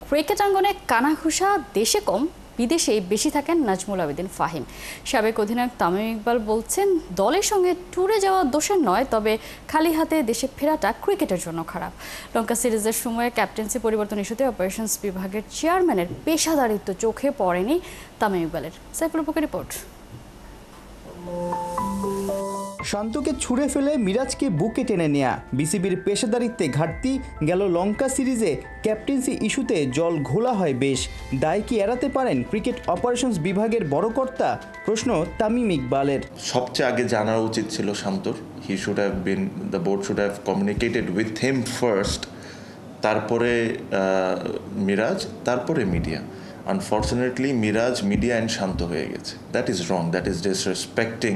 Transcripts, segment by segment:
Cricket আঙ্গনে কানাঘুষা দেশে কম, বিদেশে বেশি থাকেন নাজমুল আবেদিন ফাহিম। সাবেক অধিনায়ক তামিম ইকবাল বলছেন, দলের সঙ্গে ট্যুরে যাওয়া দোষের নয়, তবে খালি হাতে দেশে ফেরাটা ক্রিকেটের জন্য খারাপ। লঙ্কা সিরিজের সময় ক্যাপ্টেন্সি পরিবর্তন ইস্যুতে অপারেশনস বিভাগের চেয়ারম্যানের পেশাদারিত্ব চোখে পড়েনি তামিম ইকবালের। সাইফুল হকের রিপোর্ট। শান্তকে ছুঁড়ে ফেলে মিরাজকে বুকে টেনে নেয়া, বিসিবির পেশাদারিত্বে ঘাটতি, গেল লঙ্কা সিরিজে ক্যাপ্টেন্সি ইস্যুতে জল ঘোলা হয় বেশ। দায় কি এড়াতে পারেন ক্রিকেট অপারেশনস বিভাগের বড় কর্তা? প্রশ্ন তামিম ইকবালের। সবচেয়ে আগে জানা উচিত ছিল শান্তর। The board should have communicated with him first, তারপরে মিরাজ, তারপরে media. Unfortunately Miraj, media and Shanto হয়ে গেছে। That is wrong, that is disrespecting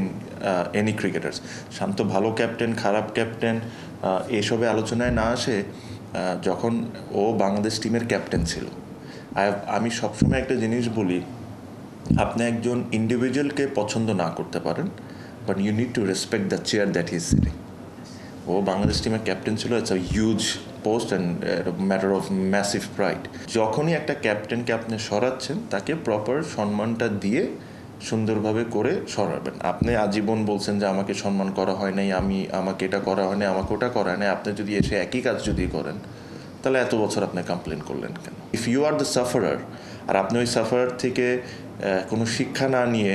any cricketers. Shanto ভালো ক্যাপ্টেন, খারাপ ক্যাপ্টেন, এসবে আলোচনায় না আসে। যখন ও বাংলাদেশ টিমের ক্যাপ্টেন ছিল, আমি সবসময় একটা জিনিস বলি, আপনি একজন ইন্ডিভিজুয়ালকে পছন্দ না করতে পারেন, but you need to respect the chair that he is sitting. ও বাংলাদেশ টিমের ক্যাপ্টেন ছিল, it's a huge post and matter of massive pride. যখনই একটা ক্যাপ্টেনকে আপনি সরাচ্ছেন, তাকে প্রপার সম্মানটা দিয়ে সুন্দরভাবে করে সরাবেন। আপনি আজীবন বলছেন যে আমাকে সম্মান করা হয় নাই, আমাকে এটা করা হয় নাই, আমাকে ওটা করা হয় নাই। আপনি যদি এসে একই কাজ যদি করেন, তাহলে এত বছর আপনি কমপ্লেন করলেন কেন? If you are the sufferer, আর আপনি ওই সাফারার থেকে কোনো শিক্ষা না নিয়ে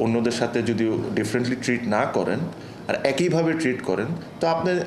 অন্যদের সাথে যদি ডিফারেন্টলি ট্রিট না করেন আর একইভাবে ট্রিট করেন, তো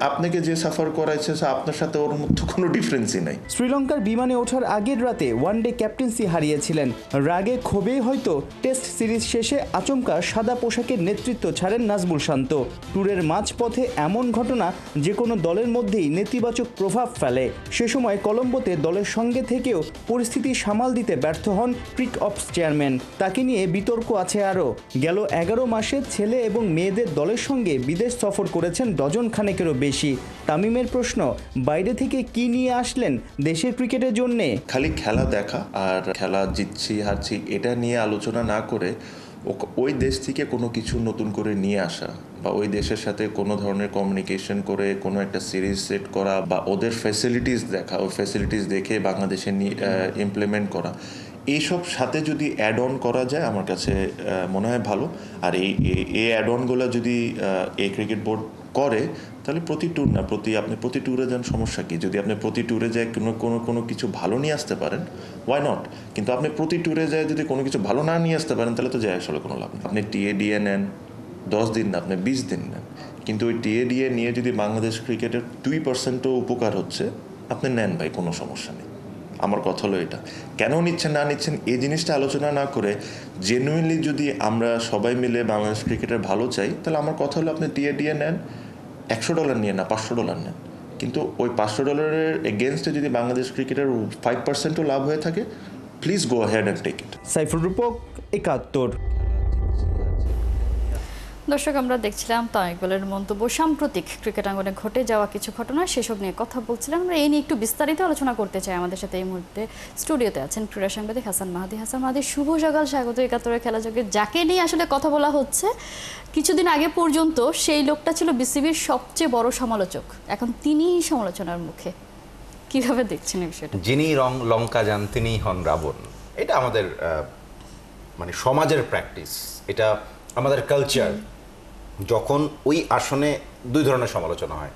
আপনাকে যে সাফার করাইছে আপনার সাথে ওর মধ্যে কোনো ডিফারেন্সই নাই। শ্রীলঙ্কার বিমানে ওঠার আগের রাতে ওয়ানডে ক্যাপ্টেন্সি হারিয়েছিলেন। রাগে ক্ষোভেই হয়তো টেস্ট সিরিজ শেষে আচমকা সাদা পোশাকের নেতৃত্ব ছাড়েন নাজমুল শান্ত। ট্যুরের মাঝপথে এমন ঘটনা যে কোনো দলের মধ্যেই নেতিবাচক প্রভাব ফেলে। সে সময় কলম্বোতে দলের সঙ্গে থেকেও পরিস্থিতি সামাল দিতে ব্যর্থ হন ক্রিক অপস চেয়ারম্যান। তাকে নিয়ে বিতর্ক আছে আরও। গেল 11 মাসে ছেলে এবং মেয়েদের দলের সঙ্গে বিদেশ সফর করেছেন ডজন খানেকেরও বেশি। তামিমের প্রশ্ন, বাইরে থেকে কি নিয়ে আসলেন দেশের ক্রিকেটের জন্যে? খালি খেলা দেখা আর খেলা জিতছি হারছি এটা নিয়ে আলোচনা না করে ওই দেশ থেকে কোনো কিছু নতুন করে নিয়ে আসা, বা ওই দেশের সাথে কোনো ধরনের কমিউনিকেশন করে কোনো একটা সিরিজ সেট করা, বা ওদের ফ্যাসিলিটিস দেখা, ওই ফ্যাসিলিটিস দেখে বাংলাদেশে ইমপ্লিমেন্ট করা, এইসব সাথে যদি অ্যাড অন করা যায় আমার কাছে মনে হয় ভালো। আর এই অ্যাড অনগুলো যদি এই ক্রিকেট বোর্ড করে, তাহলে প্রতি ট্যুর না, আপনি প্রতি ট্যুরে যান, সমস্যা কি? যদি আপনি প্রতি ট্যুরে যায় কোনো কিছু ভালো নিয়ে আসতে পারেন, ওয়াই নট? কিন্তু আপনি প্রতি ট্যুরে যায় যদি কোনো কিছু ভালো না নিয়ে আসতে পারেন, তাহলে তো যায় আসলে কোনো লাভ নেই। আপনি টিএডিএ নেন 10 দিন না, আপনি 20 দিন নেন, কিন্তু ওই টিএডিএ নিয়ে যদি বাংলাদেশ ক্রিকেটের 2%ও উপকার হচ্ছে, আপনি নেন ভাই, কোনো সমস্যা নেই। আমার কথা হলো এটা, কেন নিচ্ছেন না নিচ্ছেন এই জিনিসটা আলোচনা না করে জেনুইনলি যদি আমরা সবাই মিলে বাংলাদেশ ক্রিকেটের ভালো চাই, তাহলে আমার কথা হলো আপনি টিএডিএ নেন, $100 নিয়ে না, $500 নেন, কিন্তু ওই $500 এগেনস্টে যদি বাংলাদেশ ক্রিকেটের 5%ও লাভ হয়ে থাকে, please go ahead and take it. Saiful Rupak, 71। দর্শক, আমরা দেখছিলাম তামিম ইকবালের মন্তব্য। সাম্প্রতিক ক্রিকেট আঙ্গনে ঘটে যাওয়া কিছু ঘটনা, সেসব নিয়ে কথা বলছিলাম। আমরা এই নিয়ে একটু বিস্তারিত আলোচনা করতে চাই। আমাদের সাথে এই মুহূর্তে স্টুডিওতে আছেন ক্রীড়া সাংবাদিক হাসান মাহাদি। হাসান মাহাদি, শুভ সকাল, স্বাগত 71 খেলা জগতে। যাকে নিয়ে আসলে কথা বলা হচ্ছে, কিছুদিন আগে পর্যন্ত সেই লোকটা ছিল বিসিবির সবচেয়ে বড় সমালোচক, এখন তিনিই সমালোচনার মুখে। কিভাবে দেখছেন এই বিষয়টা? যিনি লঙ্কা যান তিনিই হন রাবণ। এটা আমাদের মানে সমাজের প্র্যাকটিস, এটা আমাদের কালচার। যখন ওই আসনে দুই ধরনের সমালোচনা হয়,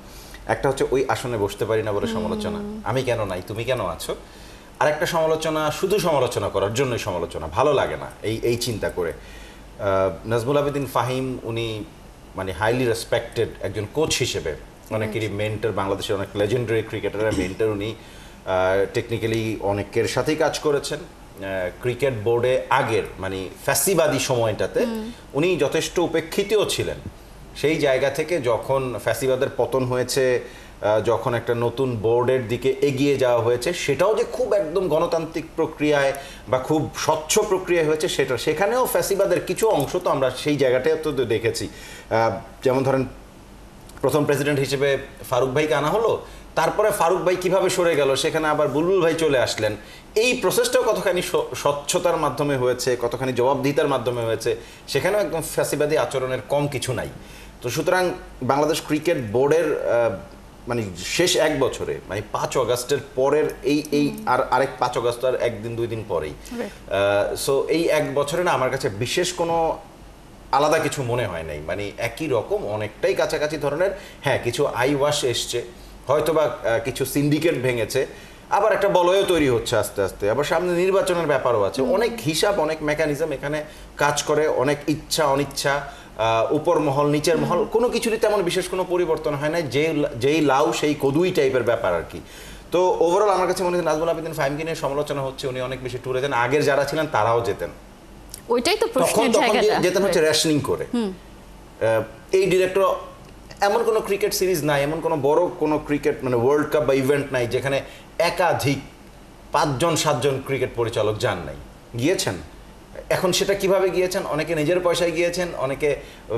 একটা হচ্ছে ওই আসনে বসতে পারি না বলে সমালোচনা, আমি কেন নাই, তুমি কেন আছো। আর একটা সমালোচনা শুধু সমালোচনা করার জন্যই সমালোচনা, ভালো লাগে না এই চিন্তা করে। নাজমুল আবেদিন ফাহিম উনি মানে হাইলি রেসপেক্টেড একজন কোচ হিসেবে, অনেকেরই মেন্টর, বাংলাদেশের অনেক লেজেন্ডারি ক্রিকেটারের মেন্টর উনি। টেকনিক্যালি অনেকের সাথেই কাজ করেছেন। ক্রিকেট বোর্ডে আগের মানে ফ্যাসিবাদী সময়টাতে উনি যথেষ্ট উপেক্ষিতও ছিলেন। সেই জায়গা থেকে যখন ফ্যাসিবাদের পতন হয়েছে, যখন একটা নতুন বোর্ডের দিকে এগিয়ে যাওয়া হয়েছে, সেটাও যে খুব একদম গণতান্ত্রিক প্রক্রিয়ায় বা খুব স্বচ্ছ প্রক্রিয়ায় হয়েছে, সেখানেও ফ্যাসিবাদের কিছু অংশ তো আমরা সেই জায়গাটায় তো দেখেছি। যেমন ধরেন, প্রথম প্রেসিডেন্ট হিসেবে ফারুক ভাইকে আনা হলো, তারপরে ফারুক ভাই কিভাবে সরে গেল, সেখানে আবার বুলবুল ভাই চলে আসলেন। এই প্রসেসটাও কতখানি স্বচ্ছতার মাধ্যমে হয়েছে, কতখানি জবাবদিহিতার মাধ্যমে হয়েছে, সেখানেও একদম ফ্যাসিবাদী আচরণের কম কিছু নাই। তো সুতরাং বাংলাদেশ ক্রিকেট বোর্ডের মানে শেষ এক বছরে মানে 5 অগাস্টের পরের এই আরেক 5 অগাস্ট আর একদিন 2 দিন পরেই, সো এই এক বছরে না আমার কাছে বিশেষ কোনো আলাদা কিছু মনে হয় নাই, মানে একই রকম অনেকটাই কাছাকাছি ধরনের। হ্যাঁ, কিছু আই ওয়াশ এসছে, হয়তোবা কিছু সিন্ডিকেট ভেঙেছে, আবার একটা বলয়ও তৈরি হচ্ছে আস্তে আস্তে, আবার সামনে নির্বাচনের ব্যাপারও আছে, অনেক হিসাব অনেক মেকানিজম এখানে কাজ করে, অনেক ইচ্ছা অনিচ্ছা, উপর মহল নিচের মহল, কোনো কিছুরই তেমন বিশেষ কোনো পরিবর্তন হয় না, যেই লাউ সেই কদুই টাইপের ব্যাপার আর কি। তো ওভারঅল আমার কাছে মনে হয় নাজমুল আবেদিন ফাহিমকে নিয়ে সমালোচনা হচ্ছে, উনি অনেক বেশি ট্যুরে যান, আগের যারা ছিলেন তারাও যেতেন, ওইটাই তো প্রশ্নের তখন জায়গাটা, যেতেন হচ্ছে রেশনিং করে। এই ডিরেক্টর এমন কোনো ক্রিকেট সিরিজ নাই, এমন কোনো বড় কোনো ক্রিকেট মানে ওয়ার্ল্ড কাপ বা ইভেন্ট নাই যেখানে একাধিক 5জন 7জন ক্রিকেট পরিচালক যান নাই, গিয়েছেন। এখন সেটা কিভাবে গিয়েছেন, অনেকে নিজের পয়সায় গিয়েছেন, অনেকে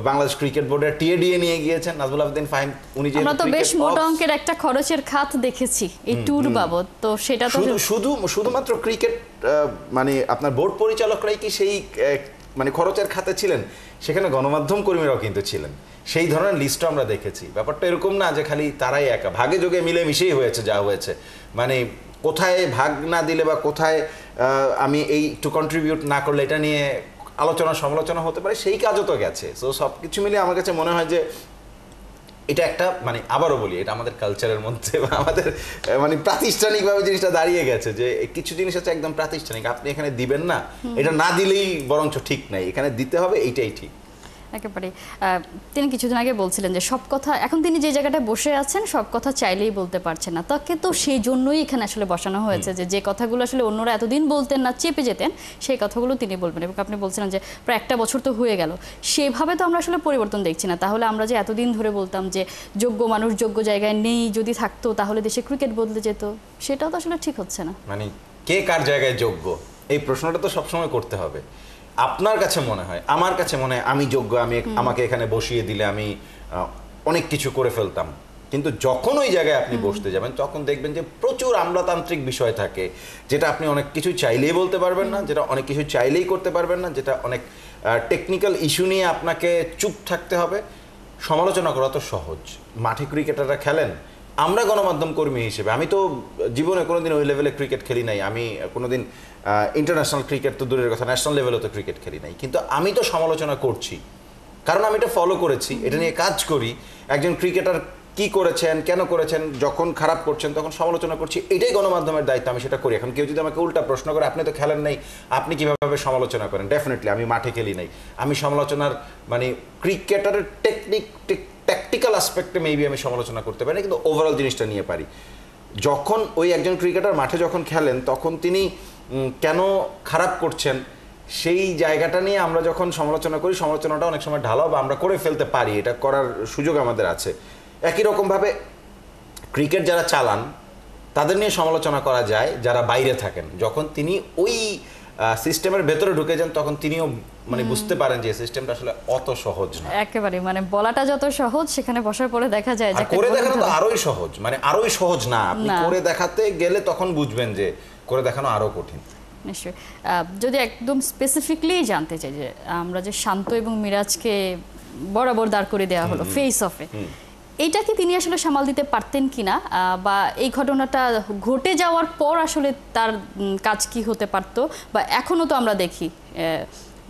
বাংলাদেশ ক্রিকেট বোর্ডের টিএডিএ নিয়ে গিয়েছেন। নাজমুল আবেদিন ফাহিম উনি যে আমরা তো বেশ মোটা অঙ্কের একটা খরচের খাত দেখেছি এই ট্যুর বাবদ, তো সেটা তো শুধুমাত্র ক্রিকেট মানে আপনার বোর্ড পরিচালকরাই কি সেই মানে খরচের খাতে ছিলেন, সেখানে গণমাধ্যম কর্মীরাও কিন্তু ছিলেন, সেই ধরনের লিস্টও আমরা দেখেছি। ব্যাপারটা এরকম না যে খালি তারাই একা, ভাগে যোগে মিলে মিশেই হয়েছে যা হয়েছে, মানে কোথায় ভাগ না দিলে বা কোথায় আমি এই একটু কন্ট্রিবিউট না করলে এটা নিয়ে আলোচনা সমালোচনা হতে পারে, সেই কাজও তো গেছে। সো সব কিছু মিলে আমার কাছে মনে হয় যে এটা একটা মানে আবারও বলি, এটা আমাদের কালচারের মধ্যে বা আমাদের মানে প্রাতিষ্ঠানিকভাবে জিনিসটা দাঁড়িয়ে গেছে যে কিছু জিনিস আছে একদম প্রাতিষ্ঠানিক, আপনি এখানে দিবেন না, এটা না দিলেই বরঞ্চ ঠিক নাই, এখানে দিতে হবে, এইটাই ঠিক। একেবারে তিনি কিছুদিন আগে বলছিলেন যে সব কথা, এখন তিনি যে জায়গাটায় বসে আছেন সব কথা চাইলেই বলতে পারছেন না, তাকে তো সেই জন্যই এখানে আসলে বসানো হয়েছে যে কথাগুলো আসলে অন্যরা এতদিন বলতেন না, চেপে যেতেন, সেই কথাগুলো তিনি বলবেন। এবং আপনি বলছিলেন যে প্রায় একটা বছর তো হয়ে গেল, সেভাবে তো আমরা আসলে পরিবর্তন দেখছি না। তাহলে আমরা যে এতদিন ধরে বলতাম যে যোগ্য মানুষ যোগ্য জায়গায় নেই, যদি থাকতো তাহলে দেশে ক্রিকেট বদলে যেত, সেটাও তো আসলে ঠিক হচ্ছে না। মানে কে কার জায়গায় যোগ্য, এই প্রশ্নটা তো সবসময় করতে হবে। আপনার কাছে মনে হয়, আমার কাছে মনে হয় আমি যোগ্য, আমাকে এখানে বসিয়ে দিলে আমি অনেক কিছু করে ফেলতাম, কিন্তু যখন ওই জায়গায় আপনি বসতে যাবেন তখন দেখবেন যে প্রচুর আমলাতান্ত্রিক বিষয় থাকে, যেটা আপনি অনেক কিছু চাইলেই বলতে পারবেন না, যেটা অনেক কিছু চাইলেই করতে পারবেন না, যেটা অনেক টেকনিক্যাল ইস্যু নিয়ে আপনাকে চুপ থাকতে হবে। সমালোচনা করা তো সহজ, মাঠে ক্রিকেটাররা খেলেন, আমরা গণমাধ্যম কর্মী হিসেবে, আমি তো জীবনে কোনোদিন ওই লেভেলে ক্রিকেট খেলি নাই, আমি কোনোদিন ইন্টারন্যাশনাল ক্রিকেট তো দূরের কথা, ন্যাশনাল লেভেলেও তো ক্রিকেট খেলি নাই, কিন্তু আমি তো সমালোচনা করছি, কারণ আমি এটা ফলো করেছি, এটা নিয়ে কাজ করি। একজন ক্রিকেটার কি করেছেন, কেন করেছেন, যখন খারাপ করছেন তখন সমালোচনা করছি, এটাই গণমাধ্যমের দায়িত্ব, আমি সেটা করি। এখন কেউ যদি আমাকে উল্টা প্রশ্ন করে আপনি তো খেলেন নাই, আপনি কিভাবে সমালোচনা করেন, ডেফিনেটলি আমি মাঠে খেলি নাই, আমি সমালোচনার মানে ক্রিকেটারের ট্যাকটিক্যাল অ্যাসপেক্টে মেবি আমি সমালোচনা করতে পারি না, কিন্তু ওভারঅল জিনিসটা নিয়ে পারি। যখন ওই একজন ক্রিকেটার মাঠে যখন খেলেন তখন তিনি কেন খারাপ করছেন সেই জায়গাটা নিয়ে আমরা যখন সমালোচনা করি, সমালোচনাটা অনেক সময় ঢালাও বা আমরা করে ফেলতে পারি, এটা করার সুযোগ আমাদের আছে। একই রকমভাবে ক্রিকেট যারা চালান তাদের নিয়ে সমালোচনা করা যায় যারা বাইরে থাকেন, যখন তিনি ওই সিস্টেমের ভেতরে ঢুকে যান তখন তিনিও মানে বুঝতে পারেন যে সিস্টেমটা আসলে অত সহজ না। একেবারে মানে বলাটা যত সহজ, সেখানে বসার পরে দেখা যায় যে করে দেখানো তো আরোই সহজ, মানে আরোই সহজ না, আপনি করে দেখাতে গেলে তখন বুঝবেন যে করে দেখানো আরো কঠিন। নিশ্চয়ই। যদি একদম স্পেসিফিকলি জানতে চাই যে আমরা যে শান্ত এবং মিরাজকে বরাবর দাঁড় করে দেওয়া হলো ফেস অফে, এইটা কি তিনি আসলে সামাল দিতে পারতেন কিনা, বা এই ঘটনাটা ঘটে যাওয়ার পর আসলে তার কাজ কি হতে পারতো, বা এখনো তো আমরা দেখি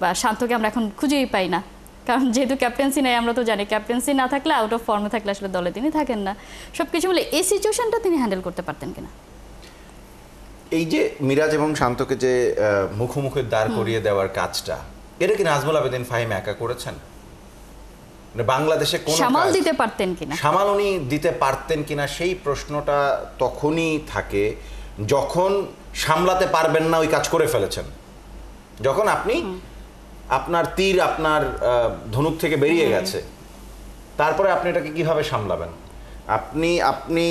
বা শান্তকে আমরা এখন খুঁজেই পাই না, কারণ যেহেতু ক্যাপ্টেন্সি নেই, আমরা তো জানি ক্যাপ্টেন্সি না থাকলে, আউট অফ ফর্মে থাকলে আসলে দলে তিনি থাকেন না। সব কিছু বলে এই সিচুয়েশনটা তিনি হ্যান্ডেল করতে পারতেন কিনা? এই যে মিরাজ এবং শান্তকে যে মুখোমুখি দাঁড় করিয়ে দেওয়ার কাজটা, এটা কি নাজমুল আবেদিন ফাহিম একা করেছেন? বাংলাদেশে কোন সামাল দিতে পারতেন কিনা, সামাল উনি দিতে পারতেন কিনা, সেই প্রশ্নটা তখনই থাকে যখন সামলাতে পারবেন না ওই কাজ করে ফেলেছেন। যখন আপনি আপনার তীর আপনার ধনুক থেকে বেরিয়ে গেছে, তারপরে আপনি এটাকে কিভাবে সামলাবেন? আপনি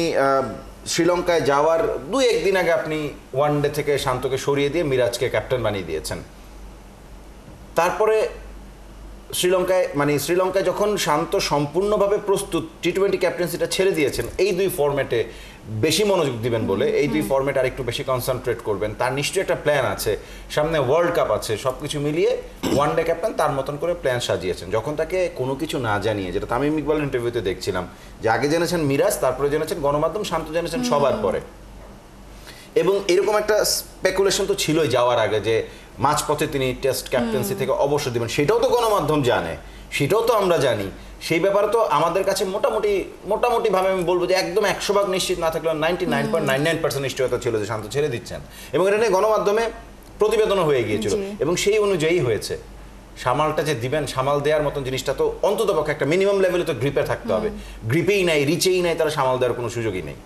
শ্রীলঙ্কায় যাওয়ার 2-1 দিন আগে আপনি ওয়ানডে থেকে শান্তকে সরিয়ে দিয়ে মিরাজকে ক্যাপ্টেন বানিয়ে দিয়েছেন। তারপরে শ্রীলঙ্কায় যখন শান্ত সম্পূর্ণভাবে প্রস্তুত টি-20 ক্যাপ্টেন্সিটা ছেড়ে দিয়েছেন, এই দুই ফরম্যাটে বেশি মনোযোগ দিবেন বলে এই দুই ফরম্যাট আর একটু বেশি কনসেন্ট্রেট করবেন, তার নিশ্চয়ই একটা প্ল্যান আছে, সামনে ওয়ার্ল্ড কাপ আছে, সবকিছু মিলিয়ে ওয়ানডে ক্যাপ্টেন তার মতন করে প্ল্যান সাজিয়েছেন। যখন তাকে কোনো কিছু না জানিয়ে, যেটা তামিম ইকবালের ইন্টারভিউতে দেখছিলাম, যে আগে জেনেছেন মিরাজ, তারপরে জেনেছেন গণমাধ্যম, শান্ত জেনেছেন সবার পরে। এবং এরকম একটা স্পেকুলেশন তো ছিলই যাওয়ার আগে যে মাঝপথে তিনি টেস্ট ক্যাপ্টেন্সি থেকে অবসর দিবেন, সেটাও তো গণমাধ্যম জানে, সেটাও তো আমরা জানি। সেই ব্যাপারে তো আমাদের কাছে মোটামুটি ভাবে আমি বলবো যে একদম 100% নিশ্চিত না থাকলেও 99.99% নিশ্চয়তা ছিল যে শান্ত ছেড়ে দিচ্ছেন, এবং এটা নিয়ে গণমাধ্যমে প্রতিবেদনও হয়ে গিয়েছিল, এবং সেই অনুযায়ী হয়েছে। সামালটা যে দিবেন, সামাল দেওয়ার মতন জিনিসটা তো অন্ততপক্ষে একটা মিনিমাম লেভেলে তো গ্রিপে থাকতে হবে। গ্রিপেই নাই, রিচেই নাই, তারা সামাল দেওয়ার কোনো সুযোগই নেই।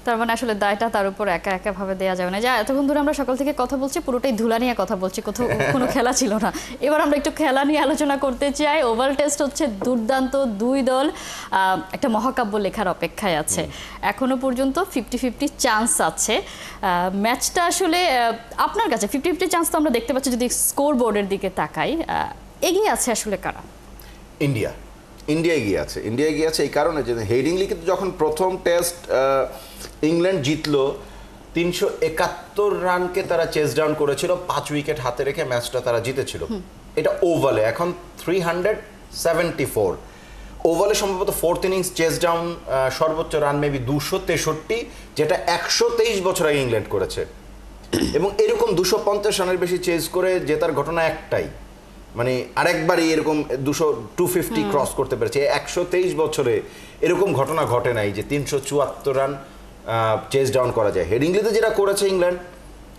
তার মানে আসলে দায়টা তার উপর একা একা ভাবে দেওয়া যাবে না। যা এতক্ষণ ধরে আমরা সকাল থেকে কথা বলছি, পুরোটাই ধুলা নিয়ে কথা বলছি, কোথাও কোনো খেলা ছিল না। এবার আমরা একটু খেলা নিয়ে আলোচনা করতে চাই। ওভাল টেস্ট হচ্ছে দুর্দান্ত, দুই দল একটা মহাকাব্য লেখার অপেক্ষায় আছে। এখনো পর্যন্ত 50-50 চান্স আছে। ম্যাচটা আসলে আপনার কাছে 50-50 চান্স তো আমরা দেখতে পাচ্ছি যদি স্কোর বোর্ডের দিকে তাকাই। এগিয়ে আছে আসলে কারা? ইন্ডিয়া এগিয়ে আছে এই কারণে যে হেডিংলি কিন্তু যখন প্রথম টেস্ট ইংল্যান্ড জিতলো, 371 রানকে তারা চেস ডাউন করেছিল, 5 উইকেট হাতে রেখে ম্যাচটা তারা জিতেছিল। এটা ওভালে, এখন 374 ওভালে সম্ভবত ফোর্থ ইনিংস চেস ডাউন সর্বোচ্চ রান মেবি 263, যেটা 123 বছর আগে ইংল্যান্ড করেছে। এবং এরকম 250 রানের বেশি চেস করে জেতার ঘটনা একটাই, মানে আরেকবারই এরকম 250 ক্রস করতে পেরেছে। 123 বছরে এরকম ঘটনা ঘটে নাই যে 374 রান চেস ডাউন করা যায়। হেডিংলিতে যেটা করেছে ইংল্যান্ড,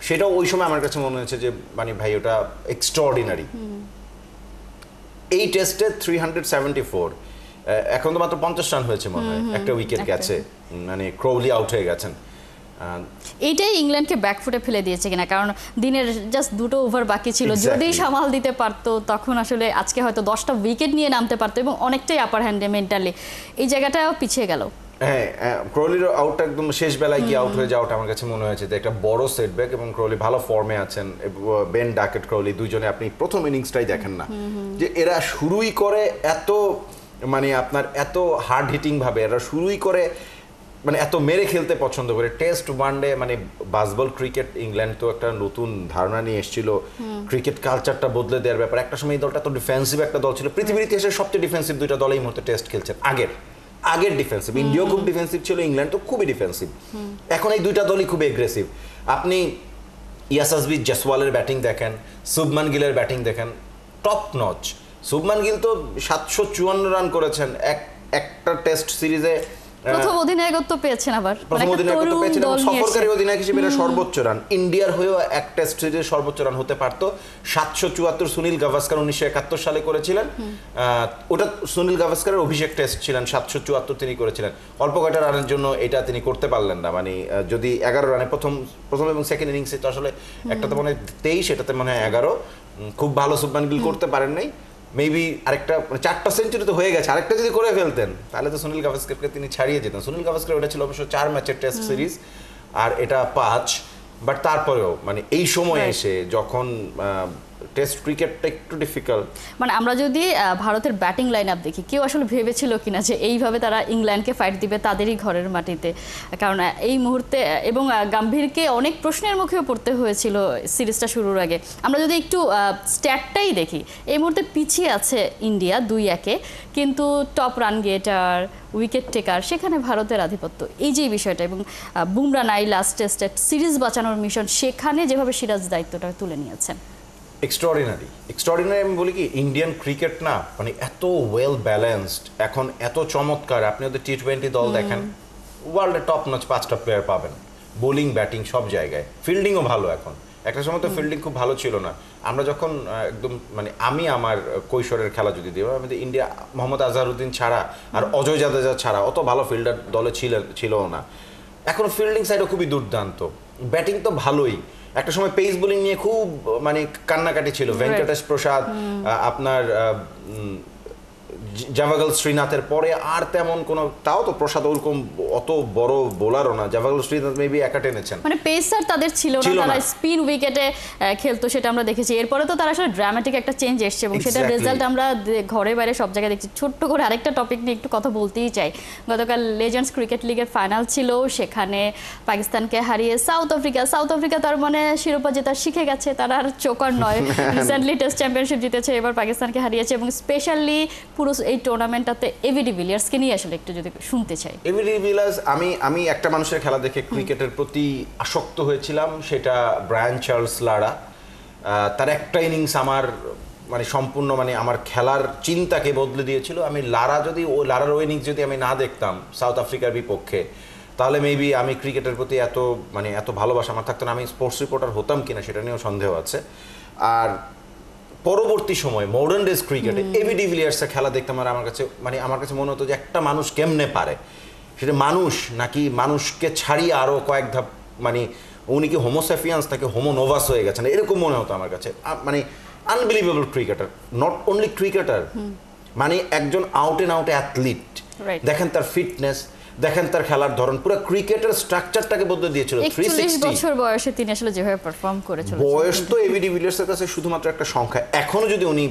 সেটাও ওই সময় আমার কাছে মনে হয়েছে যে মানে ভাই ওটা এক্সট্রাঅর্ডিনারি। এই টেস্টে 374, এখন তো মাত্র 50 রান হয়েছে মনে হয়, একটা উইকেট গেছে, মানে ক্রৌলি আউট হয়ে গেছেন। এইটাই ইংল্যান্ডকে ব্যাকফুটে ফেলে দিয়েছে কিনা, কারণ দিনের জাস্ট 2টো ওভার বাকি ছিল, যদি সামাল দিতে পারতো তখন আসলে আজকে হয়তো 10টা উইকেট নিয়ে নামতে পারতো এবং অনেকটাই আপার হ্যান্ডে মেন্টালি। এই জায়গাটাও পিছিয়ে গেল। হ্যাঁ, ক্রৌলির আউটটা একদম শেষ বেলায় গিয়ে আউট হয়ে যাওয়াটা আমার কাছে মনে হয়েছে যে একটা বড় সেটব্যাক। এবং ক্রৌলি ভালো ফর্মে আছেন, বেন ডাকেট, ক্রৌলি দুইজনে আপনি প্রথম ইনিংসটাই দেখেন না যে এরা শুরুই করে এত মানে আপনার এত হার্ড হিটিং ভাবে, এরা শুরুই করে মানে এত মেরে খেলতে পছন্দ করে। টেস্ট ওয়ানডে মানে বাসবল ক্রিকেট, ইংল্যান্ড তো একটা নতুন ধারণা নিয়ে এসেছিল, ক্রিকেট কালচারটা বদলে দেওয়ার ব্যাপার। একটা সময় এই দলটা তো ডিফেন্সিভ একটা দল ছিল, পৃথিবীর ইতিহাসে সবচেয়ে ডিফেন্সিভ দুইটা দল এই মুহূর্তে টেস্ট খেলছেন। আগের ডিফেন্সিভ, ইন্ডিয়াও খুব ডিফেন্সিভ ছিল, ইংল্যান্ড তো খুবই ডিফেন্সিভ। এখন এই দুইটা দলই খুব এগ্রেসিভ। আপনি ইয়াসাসবি জয়সওয়ালের ব্যাটিং দেখেন, শুভমান গিলের ব্যাটিং দেখেন, টপ নচ। শুভমান গিল তো 754 রান করেছেন একটা টেস্ট সিরিজে, প্রথম অধিনায়কত্ব পেয়েছেন, আবার প্রথম অধিনায়কত্ব পেয়েছেন এবং সফরকারী অধিনায়ক হিসেবে সর্বোচ্চ রান। ইন্ডিয়ার হয়েও এক টেস্ট সিরিজে সর্বোচ্চ রান হতে পারতো। 774 সুনীল গাভাস্কার 1971 সালে করেছিলেন, ওটা সুনীল গাভাস্কারের অভিষেক টেস্ট ছিলেন, 774 তিনি করেছিলেন। অল্প কয়টা রানের জন্য এটা তিনি করতে পারলেন না, মানে যদি 11 রানে প্রথম এবং সেকেন্ড ইনিংসে তো আসলে একটা তো মনে হয় 23, এটাতে মনে হয় 11, খুব ভালো শুভমান গিল করতে পারেন নাই। মেবি আরেকটা 4টা সেঞ্চুরি তো হয়ে গেছে, আরেকটা যদি করে ফেলতেন তাহলে তো সুনীল গাভাস্কারকে তিনি ছাড়িয়ে যেতেন। সুনীল গাভাস্কার ওটা ছিল অবশ্য 4 ম্যাচের টেস্ট সিরিজ, আর এটা 5। বাট তারপরেও মানে এই সময় এসে যখন টেস্ট ক্রিকেটটা একটু ডিফিকাল্ট, মানে আমরা যদি ভারতের ব্যাটিং লাইন আপ দেখি, কেউ আসলে ভেবেছিল কিনা যে এইভাবে তারা ইংল্যান্ডকে ফাইট দিবে তাদেরই ঘরের মাটিতে। কারণ এই মুহূর্তে এবং গাম্ভীরকে অনেক প্রশ্নের মুখেও পড়তে হয়েছিল সিরিজটা শুরুর আগে। আমরা যদি একটু স্ট্যাটটাই দেখি, এই মুহূর্তে পিছিয়ে আছে ইন্ডিয়া 2-1, কিন্তু টপ রান গেটার, উইকেট টেকার সেখানে ভারতের আধিপত্য। এই যে বিষয়টা, এবং বুমরা নাই লাস্ট টেস্টে সিরিজ বাঁচানোর মিশন, সেখানে যেভাবে সিরাজ দায়িত্বটা তুলে নিয়েছেন, এক্সট্রাঅর্ডিনারি। আমি বলি কি, ইন্ডিয়ান ক্রিকেট না মানে এত ওয়েল ব্যালেন্সড, এখন এত চমৎকার। আপনি ওদের টি-20 দল দেখেন, ওয়ার্ল্ডের টপ নচ 5টা প্লেয়ার পাবেন, বোলিং ব্যাটিং সব জায়গায়, ফিল্ডিংও ভালো। এখন একটা সময় তো ফিল্ডিং খুব ভালো ছিল না। আমরা যখন একদম মানে আমি আমার কৈশোরের খেলা যদি দিই, আমাদের ইন্ডিয়া মোহাম্মদ আজহারউদ্দিন ছাড়া আর অজয় জাদেজা ছাড়া অত ভালো ফিল্ডার দলে ছিল না। এখন ফিল্ডিং সাইডও খুবই দুর্দান্ত, ব্যাটিং তো ভালোই। একটা সময় পেস বোলিং নিয়ে খুব মানে কান্নাকাটি ছিল, ভেঙ্কটেশ প্রসাদ, আপনার জাভাগল শ্রীনাথের পরে আর তেমন কোনো, তাও তো প্রসাদ ওরকম অত বড় বোলারও না, জাভাগল শ্রীনাথ মেবি একা টেনেছেন, মানে পেসার তাদের ছিল না, তারা স্পিন উইকেটে খেলতো, সেটা আমরা দেখেছি। এরপরে তো তারা আসলে ড্রামাটিক একটা চেঞ্জ এসছে এবং সেটার রেজাল্ট আমরা ঘরে বাইরে সব জায়গায় দেখছি। ছোট্ট করে আরেকটা টপিক নিয়ে একটু কথা বলতেই চাই। গতকাল লেজেন্ডস ক্রিকেট লিগের ফাইনাল ছিল, সেখানে পাকিস্তানকে হারিয়ে সাউথ আফ্রিকা তার মানে শিরোপা জেতা শিখে গেছে, তারা আর চোকার নয়। রিসেন্টলি টেস্ট চ্যাম্পিয়নশিপ জিতেছে, এবার পাকিস্তানকে হারিয়েছে এবং স্পেশালি পুরো এই টুর্নামেন্টটাতে এবি ডিভিলিয়ার্সকে নিয়ে আসলে একটু যদি শুনতে চাই। এবি ডিভিলিয়ার্স, আমি একটা মানুষের খেলা দেখে ক্রিকেটের প্রতি আসক্ত হয়েছিলাম, সেটা ব্রায়ান চার্লস লারা। তার একটা ইনিংস আমার মানে সম্পূর্ণ মানে আমার খেলার চিন্তাকে বদলে দিয়েছিল। আমি লারার ওই ইনিংস যদি আমি না দেখতাম সাউথ আফ্রিকার বিপক্ষে, তাহলে মেবি আমি ক্রিকেটের প্রতি এত ভালোবাসা আমার থাকতো না। আমি স্পোর্টস রিপোর্টার হতাম কিনা সেটা নিয়েও সন্দেহ আছে। আর পরবর্তী সময় মডার্ন ডেজ ক্রিকেটে এবি ডিভিলিয়ার্সের খেলা দেখতাম, আর আমার কাছে মনে হতো যে একটা মানুষ কেমনে পারে, সেটা মানুষ নাকি মানুষকে ছাড়িয়ে আরও কয়েক ধাপ, মানে উনি কি হোমোসেফিয়ান্স নাকি হোমোনোভাস হয়ে গেছেন, এরকম মনে হতো আমার কাছে। মানে unbelievable cricketer, not only cricketer, মানে একজন আউট অ্যান্ড আউট অ্যাথলিট। দেখেন তার ফিটনেস, দেখেন তার খেলার ধরন, পুরো ক্রিকেটের স্ট্রাকচারটাকে বদলে দিয়েছিল। 41 বছর বয়সে তিনি আসলে যেভাবে পারফর্ম করেছিলেন, বয়স তো এবি ডিভিলিয়ার্সের কাছে শুধুমাত্র একটা সংখ্যা। এখনো যদি উনি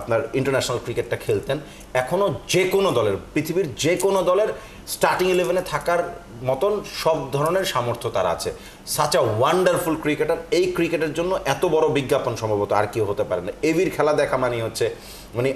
আপনার ইন্টারন্যাশনাল ক্রিকেটটা খেলতেন, এখনো যে কোনো দলের, পৃথিবীর যে কোনো দলের স্টার্টিং 11-এ থাকার মতন সব ধরনের সামর্থ্য তার আছে। Such a wonderful cricketer. এই ক্রিকেটের জন্য এত বড় বিজ্ঞাপন সম্ভবত আর কেউ হতে পারে না। এবির খেলা দেখা মানে হচ্ছে মানে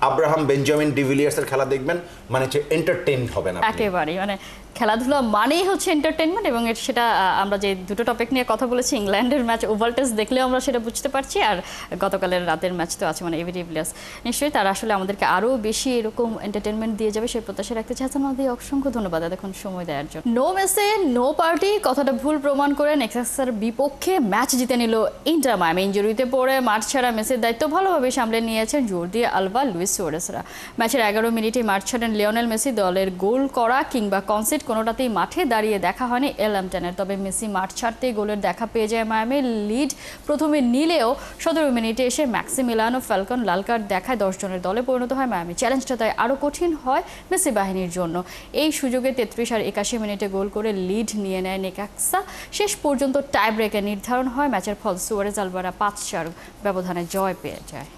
আব্রাহাম বেঞ্জামিন ডিভিলিয়ার্সের খেলা দেখবেন মানে হচ্ছে এন্টারটেইনড হবেন আপনি একেবারেই। মানে খেলাধুলা মানেই হচ্ছে এন্টারটেইনমেন্ট, এবং সেটা আমরা যে দুটো টপিক নিয়ে কথা বলেছি, ইংল্যান্ডের ম্যাচ ওভাল টেস্ট দেখলেও আমরা সেটা বুঝতে পারছি, আর গতকালের রাতের ম্যাচ তো আছে, মানে এবি ডিভিলিয়ার্স নিশ্চয়ই তারা আসলে আমাদেরকে আরও বেশি এরকম এন্টারটেইনমেন্ট দিয়ে যাবে সেই প্রত্যাশা রাখতে চাই। হাসান মাহদি, অসংখ্য ধন্যবাদ এতক্ষণ সময় দেওয়ার জন্য। নো মেসে নো পার্টি কথাটা ভুল প্রমাণ করে নেক্সাসের বিপক্ষে ম্যাচ জিতে নিল ইন্টার মায়ামি। ইনজুরিতে পড়ে মাঠ ছাড়া মেসির দায়িত্ব ভালোভাবে সামলে নিয়েছেন জর্দি আলবা, লুইস সুয়ারেসরা। ম্যাচের 11 মিনিটে মাঠ ছাড়েন লিওনেল মেসি। দলের গোল করা কিংবা কনসিড কোনোটাতেই মাঠে দাঁড়িয়ে দেখা হয়নি এলামটেনের, তবে মেসি মাঠ ছাড়তেই গোলের দেখা পেয়ে যায় মায়ামি। লিড প্রথমে নিলেও 17 মিনিটে এসে ম্যাক্সিমিলানো ফ্যালকন লাল কার্ড দেখায় 10 জনের দলে পরিণত হয় মায়ামি। চ্যালেঞ্জটা তাই আরও কঠিন হয় মেসি বাহিনীর জন্য। এই সুযোগে 33 আর 81 মিনিটে গোল করে লিড নিয়ে নেয় নেকাক্সা। শেষ পর্যন্ত টাই ব্রেকে নির্ধারণ হয় ম্যাচের ফল। সুয়ারেজ আলবারা 5-4 ব্যবধানে জয় পেয়ে যায়।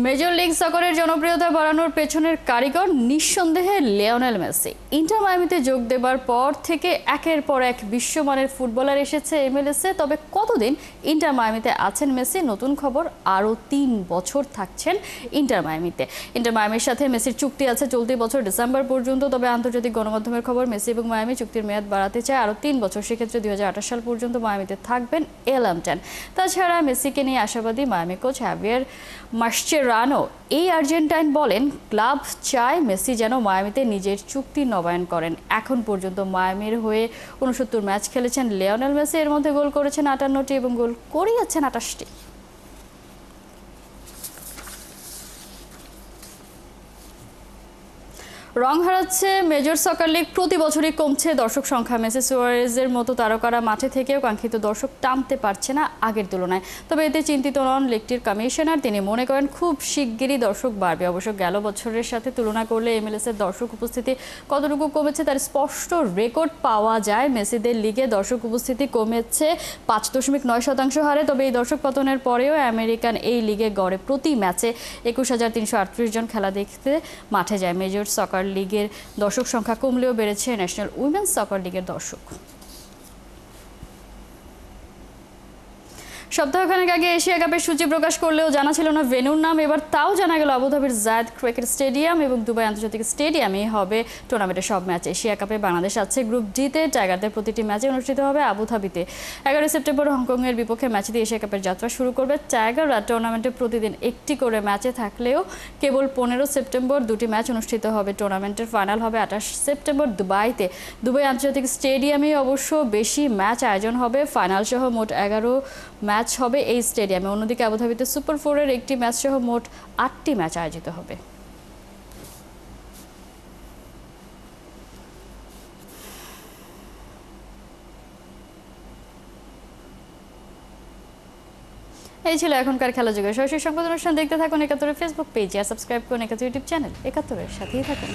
মেজর লিগ সকারের জনপ্রিয়তা বাড়ানোর পেছনের কারিগর নিঃসন্দেহে লিওনেল মেসি। ইন্টার মায়ামিতে যোগ দেবার পর থেকে একের পর এক বিশ্বমানের ফুটবলার এসেছে এমএলএসে, তবে কতদিন ইন্টার মায়ামিতে আছেন মেসি? নতুন খবর, আরও 3 বছর থাকছেন ইন্টার মায়ামিতে। ইন্টার মায়ামির সাথে মেসির চুক্তি আছে চলতি বছর ডিসেম্বর পর্যন্ত, তবে আন্তর্জাতিক গণমাধ্যমের খবর মেসি এবং মায়ামি চুক্তির মেয়াদ বাড়াতে চায় আরও 3 বছর। সেক্ষেত্রে 2028 সাল পর্যন্ত মায়ামিতে থাকবেন এলামটেন। তাছাড়া মেসিকে নিয়ে আশাবাদী মায়ামি কোচ হ্যাভিয়ার মাসচেরানো। এই আর্জেন্টাইন বলেন, ক্লাব চায় মেসি যেন মায়ামিতে নিজের চুক্তি নবায়ন করেন। এখন পর্যন্ত মায়ামির হয়ে 69 ম্যাচ খেলেছেন লিওনেল মেসি, এর মধ্যে গোল করেছেন 58টি এবং গোল করিয়েছেন 28টি। রং হারাচ্ছে মেজর সকার লিগ। প্রতি বছরই কমছে দর্শক সংখ্যা। মেসি সুয়ারেজের মতো তারকারা মাঠে থেকেও কাঙ্ক্ষিত দর্শক টানতে পারছে না আগের তুলনায়, তবে এতে চিন্তিত নন লিগটির কমিশনার। তিনি মনে করেন খুব শিগগিরই দর্শক বাড়বে। অবশ্য গেল বছরের সাথে তুলনা করলে এমএলএসের দর্শক উপস্থিতি কতটুকু কমেছে তার স্পষ্ট রেকর্ড পাওয়া যায়। মেসিদের লিগে দর্শক উপস্থিতি কমেছে 5.9% হারে, তবে এই দর্শক পতনের পরেও আমেরিকান এই লিগে গড়ে প্রতি ম্যাচে 21,338 জন খেলা দেখতে মাঠে যায়। মেজর সকার লিগের দর্শক সংখ্যা কমলেও বেড়েছে ন্যাশনাল উইমেন্স সকার লিগের দর্শক। সপ্তাহখানেক আগে এশিয়া কাপের সূচি প্রকাশ করলেও জানা ছিল না ভেন্যুর নাম। এবার তাও জানা গেল আবুধাবির জায়েদ ক্রিকেট স্টেডিয়াম এবং দুবাই আন্তর্জাতিক স্টেডিয়ামে হবে টুর্নামেন্টের সব ম্যাচ। এশিয়া কাপে বাংলাদেশ আছে গ্রুপ ডিতে। টাইগারদের প্রতিটি ম্যাচে অনুষ্ঠিত হবে আবুধাবিতে। 11 সেপ্টেম্বর হংকংয়ের বিপক্ষে ম্যাচ দিয়ে এশিয়া কাপের যাত্রা শুরু করবে টাইগাররা। টুর্নামেন্টে প্রতিদিন একটি করে ম্যাচে থাকলেও কেবল 15 সেপ্টেম্বর দুটি ম্যাচ অনুষ্ঠিত হবে। টুর্নামেন্টের ফাইনাল হবে 28 সেপ্টেম্বর দুবাইতে। দুবাই আন্তর্জাতিক স্টেডিয়ামে অবশ্য বেশি ম্যাচ আয়োজন হবে। ফাইনাল সহ মোট 11 ম্যাচ হবে এই স্টেডিয়ামে। অন্যদিকে আবুধাবিতে সুপার 4-এর একটি ম্যাচ সহ মোট 8টি ম্যাচ আয়োজিত হবে। এই ছিল এখনকার খেলা যুগের সরাসরি সংবাদ অনুষ্ঠান। দেখতে থাকুন ৭১-এর ফেসবুক পেজ আর সাবস্ক্রাইব করুন ৭১ ইউটিউব চ্যানেল। ৭১-এর সাথেই থাকুন।